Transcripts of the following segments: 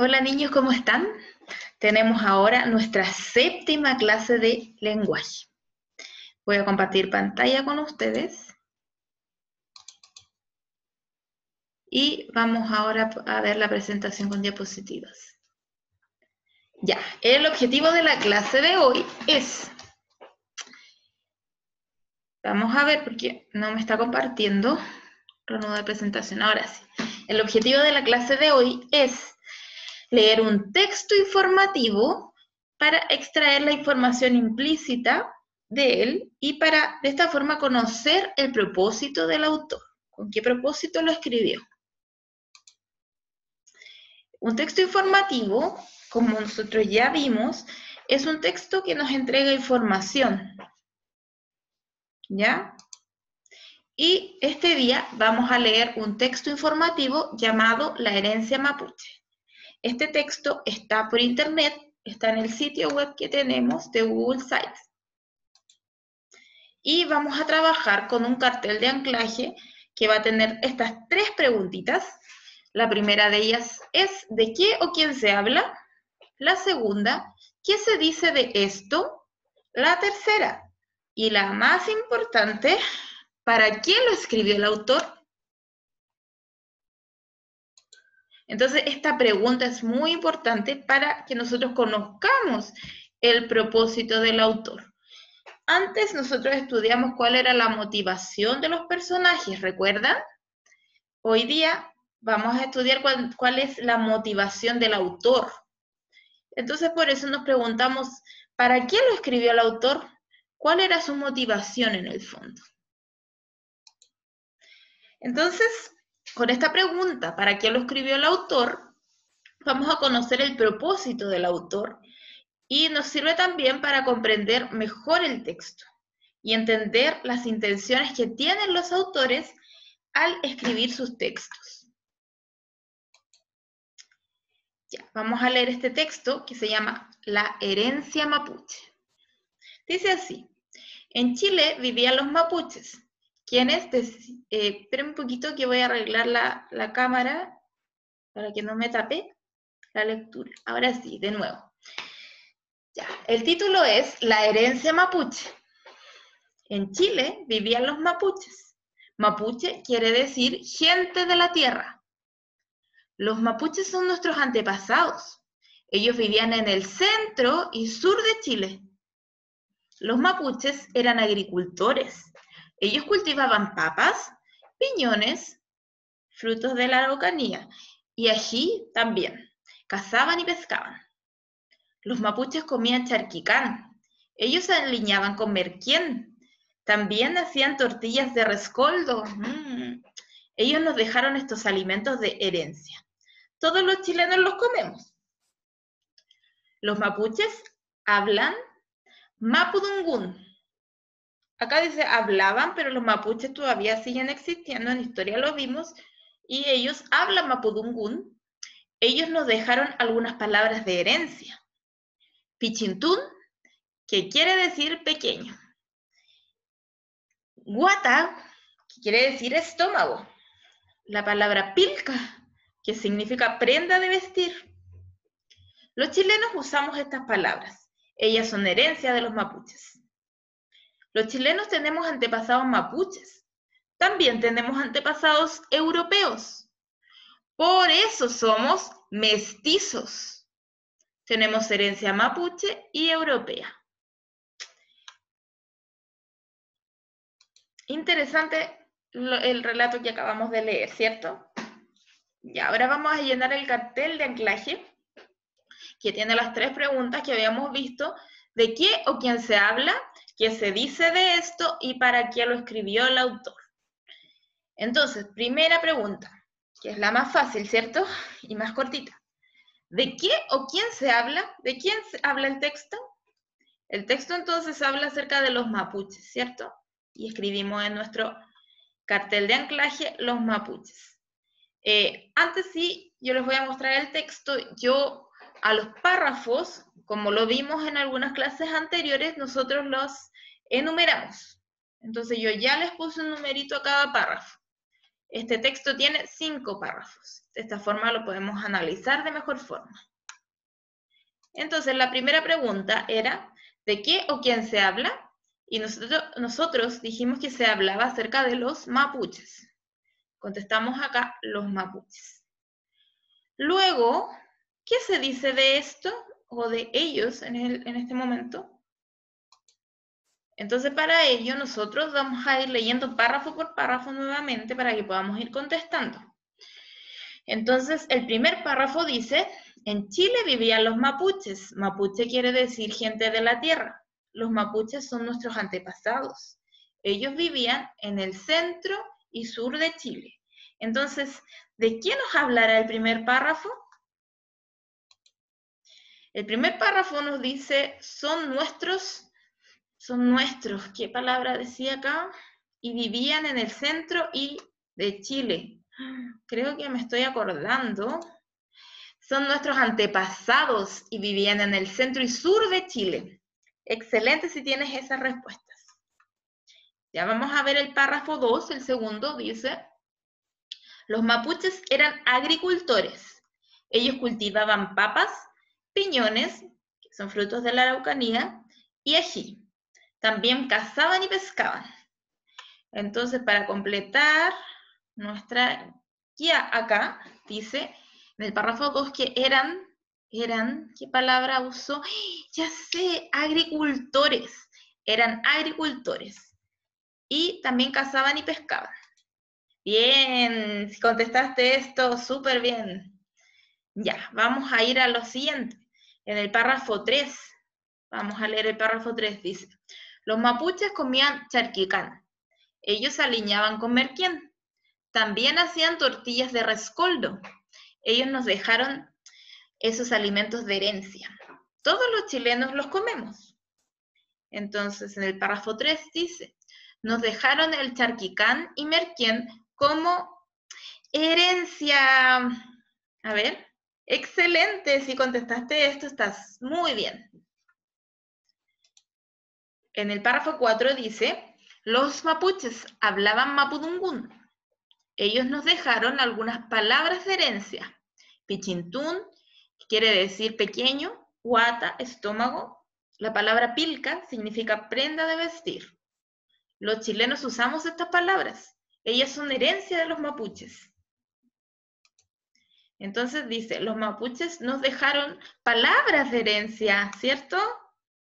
Hola niños, ¿cómo están? Tenemos ahora nuestra séptima clase de lenguaje. Voy a compartir pantalla con ustedes y vamos ahora a ver la presentación con diapositivas. Ya, el objetivo de la clase de hoy es... Vamos a ver porque no me está compartiendo reanudo de presentación. Ahora sí. El objetivo de la clase de hoy es leer un texto informativo para extraer la información implícita de él y para de esta forma conocer el propósito del autor, con qué propósito lo escribió. Un texto informativo, como nosotros ya vimos, es un texto que nos entrega información, ¿ya? Y este día vamos a leer un texto informativo llamado La herencia mapuche. Este texto está por internet, está en el sitio web que tenemos de Google Sites. Y vamos a trabajar con un cartel de anclaje que va a tener estas tres preguntitas. La primera de ellas es ¿de qué o quién se habla? La segunda, ¿qué se dice de esto? La tercera, y la más importante, ¿para quién lo escribió el autor? Entonces, esta pregunta es muy importante para que nosotros conozcamos el propósito del autor. Antes nosotros estudiamos cuál era la motivación de los personajes, ¿recuerdan? Hoy día vamos a estudiar cuál es la motivación del autor. Entonces, por eso nos preguntamos, ¿para qué lo escribió el autor? ¿Cuál era su motivación en el fondo? Entonces, con esta pregunta, ¿para qué lo escribió el autor? Vamos a conocer el propósito del autor y nos sirve también para comprender mejor el texto y entender las intenciones que tienen los autores al escribir sus textos. Ya, vamos a leer este texto que se llama La herencia mapuche. Dice así, en Chile vivían los mapuches, quienes, esperen un poquito que voy a arreglar la cámara para que no me tape la lectura. Ahora sí, de nuevo. Ya, el título es La herencia mapuche. En Chile vivían los mapuches. Mapuche quiere decir gente de la tierra. Los mapuches son nuestros antepasados. Ellos vivían en el centro y sur de Chile. Los mapuches eran agricultores. Ellos cultivaban papas, piñones, frutos de la Araucanía, y ají también. Cazaban y pescaban. Los mapuches comían charquicán. Ellos se aliñaban con merquén. También hacían tortillas de rescoldo. Ellos nos dejaron estos alimentos de herencia. Todos los chilenos los comemos. Los mapuches hablan mapudungún. Acá dice hablaban, pero los mapuches todavía siguen existiendo, en historia lo vimos, y ellos hablan mapudungún. Ellos nos dejaron algunas palabras de herencia. Pichintún, que quiere decir pequeño. Guata, que quiere decir estómago. La palabra pilca, que significa prenda de vestir. Los chilenos usamos estas palabras. Ellas son herencia de los mapuches. Los chilenos tenemos antepasados mapuches. También tenemos antepasados europeos. Por eso somos mestizos. Tenemos herencia mapuche y europea. Interesante el relato que acabamos de leer, ¿cierto? Y ahora vamos a llenar el cartel de anclaje que tiene las tres preguntas que habíamos visto, de qué o quién se habla, qué se dice de esto y para qué lo escribió el autor. Entonces, primera pregunta, que es la más fácil, ¿cierto? Y más cortita. ¿De qué o quién se habla? ¿De quién habla el texto? El texto entonces habla acerca de los mapuches, ¿cierto? Y escribimos en nuestro cartel de anclaje los mapuches. Antes sí, yo les voy a mostrar el texto. Yo a los párrafos, como lo vimos en algunas clases anteriores, nosotros los enumeramos. Entonces yo ya les puse un numerito a cada párrafo. Este texto tiene 5 párrafos. De esta forma lo podemos analizar de mejor forma. Entonces, la primera pregunta era, ¿de qué o quién se habla? Y nosotros dijimos que se hablaba acerca de los mapuches. Contestamos acá, los mapuches. Luego, ¿qué se dice de esto o de ellos en este momento? Entonces, para ello, nosotros vamos a ir leyendo párrafo por párrafo nuevamente para que podamos ir contestando. Entonces, el primer párrafo dice, en Chile vivían los mapuches. Mapuche quiere decir gente de la tierra. Los mapuches son nuestros antepasados. Ellos vivían en el centro y sur de Chile. Entonces, ¿de quién nos hablará el primer párrafo? El primer párrafo nos dice, son nuestros, ¿qué palabra decía acá? Y vivían en el centro y de Chile. Creo que me estoy acordando. Son nuestros antepasados y vivían en el centro y sur de Chile. Excelente si tienes esas respuestas. Ya vamos a ver el párrafo 2, el segundo, dice, los mapuches eran agricultores. Ellos cultivaban papas, piñones, que son frutos de la Araucanía, y ají. También cazaban y pescaban. Entonces, para completar nuestra guía acá, dice en el párrafo 2 que eran, ¿qué palabra usó? Ya sé, agricultores. Eran agricultores. Y también cazaban y pescaban. Bien, si contestaste esto, súper bien. Ya, vamos a ir a lo siguiente. En el párrafo 3, vamos a leer el párrafo 3, dice, los mapuches comían charquicán. Ellos aliñaban con merquén. También hacían tortillas de rescoldo. Ellos nos dejaron esos alimentos de herencia. Todos los chilenos los comemos. Entonces, en el párrafo 3 dice, nos dejaron el charquicán y merquén como herencia. A ver, excelente, si contestaste esto estás muy bien. En el párrafo 4 dice, los mapuches hablaban mapudungún. Ellos nos dejaron algunas palabras de herencia. Pichintún, que quiere decir pequeño, guata, estómago. La palabra pilca significa prenda de vestir. Los chilenos usamos estas palabras. Ellas son herencia de los mapuches. Entonces dice, los mapuches nos dejaron palabras de herencia, ¿cierto?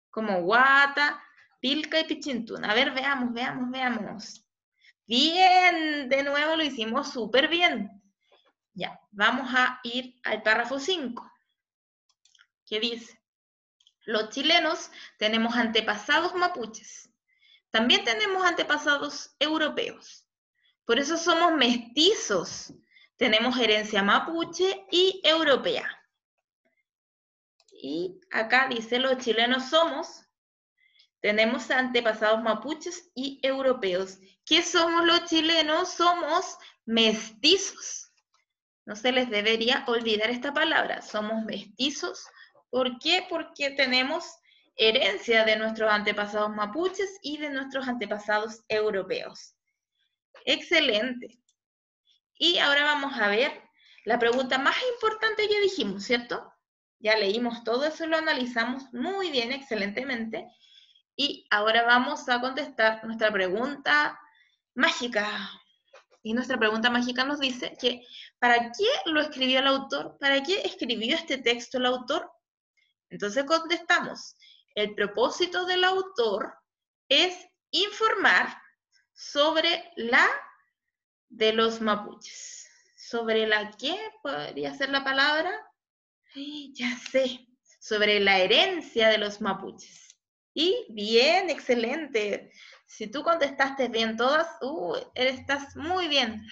Como guata, pilca y pichintún. A ver, veamos. Bien, de nuevo lo hicimos súper bien. Ya, vamos a ir al párrafo 5, que dice, los chilenos tenemos antepasados mapuches. También tenemos antepasados europeos. Por eso somos mestizos. Tenemos herencia mapuche y europea. Y acá dice, los chilenos tenemos antepasados mapuches y europeos. ¿Qué somos los chilenos? Somos mestizos. No se les debería olvidar esta palabra. Somos mestizos. ¿Por qué? Porque tenemos herencia de nuestros antepasados mapuches y de nuestros antepasados europeos. Excelente. Y ahora vamos a ver la pregunta más importante que dijimos, ¿cierto? Ya leímos todo eso, lo analizamos muy bien, excelentemente. Y ahora vamos a contestar nuestra pregunta mágica. Y nuestra pregunta mágica nos dice que ¿para qué lo escribió el autor? ¿Para qué escribió este texto el autor? Entonces contestamos, el propósito del autor es informar sobre la de los mapuches. ¿Sobre la qué podría ser la palabra? Ay, ya sé, sobre la herencia de los mapuches. Y bien, excelente. Si tú contestaste bien todas, estás muy bien.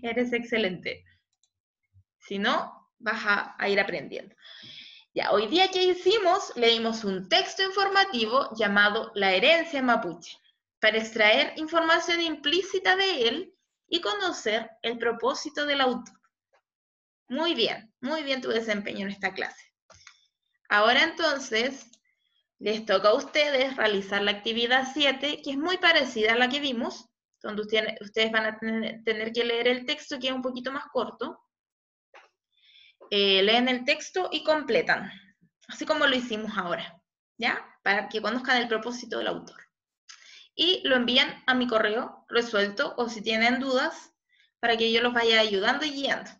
Eres excelente. Si no, vas a ir aprendiendo. Ya, hoy día, ¿qué hicimos? Leímos un texto informativo llamado La herencia mapuche, para extraer información implícita de él y conocer el propósito del autor. Muy bien tu desempeño en esta clase. Ahora entonces, les toca a ustedes realizar la actividad 7, que es muy parecida a la que vimos, donde ustedes van a tener que leer el texto, que es un poquito más corto. Leen el texto y completan, así como lo hicimos ahora, ¿ya? Para que conozcan el propósito del autor. Y lo envían a mi correo resuelto, o si tienen dudas, para que yo los vaya ayudando y guiando.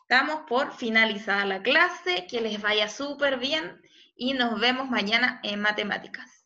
Damos por finalizada la clase, que les vaya súper bien y nos vemos mañana en matemáticas.